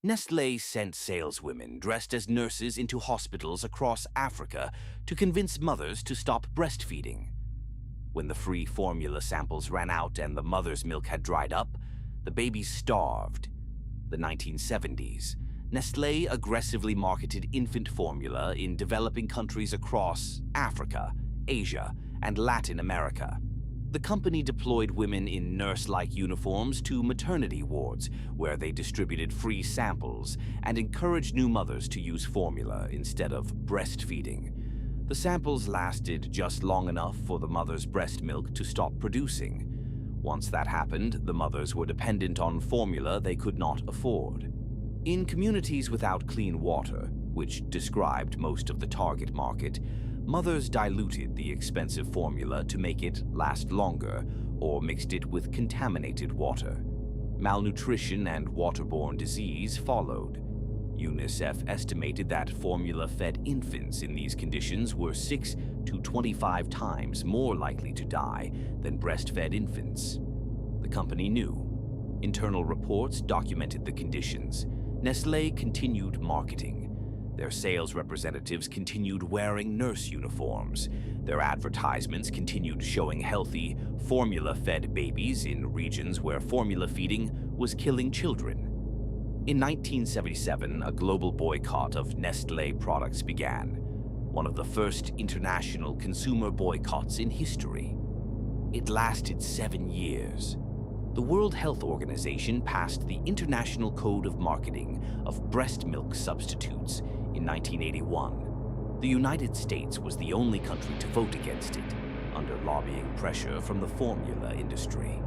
Nestlé sent saleswomen dressed as nurses into hospitals across Africa to convince mothers to stop breastfeeding. When the free formula samples ran out and the mother's milk had dried up, the babies starved. The 1970s, Nestlé aggressively marketed infant formula in developing countries across Africa, Asia, and Latin America. The company deployed women in nurse-like uniforms to maternity wards, where they distributed free samples and encouraged new mothers to use formula instead of breastfeeding. The samples lasted just long enough for the mother's breast milk to stop producing. Once that happened, the mothers were dependent on formula they could not afford. In communities without clean water, which described most of the target market, mothers diluted the expensive formula to make it last longer or mixed it with contaminated water. Malnutrition and waterborne disease followed. UNICEF estimated that formula-fed infants in these conditions were 6 to 25 times more likely to die than breastfed infants. The company knew. Internal reports documented the conditions. Nestlé continued marketing. Their sales representatives continued wearing nurse uniforms. Their advertisements continued showing healthy, formula-fed babies in regions where formula feeding was killing children. In 1977, a global boycott of Nestlé products began, one of the first international consumer boycotts in history. It lasted 7 years. The World Health Organization passed the International Code of Marketing of Breast Milk Substitutes in 1981. The United States was the only country to vote against it, under lobbying pressure from the formula industry.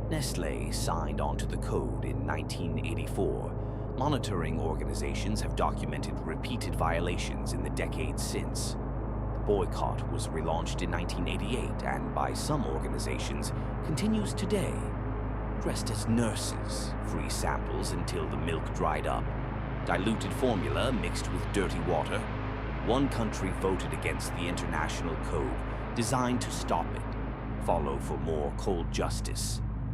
Nestlé signed onto the code in 1984. Monitoring organizations have documented repeated violations in the decades since. The boycott was relaunched in 1988 and, by some organizations, continues today. Dressed as nurses, free samples until the milk dried up, diluted formula mixed with dirty water. One country voted against the international code designed to stop it. Follow for more cold justice.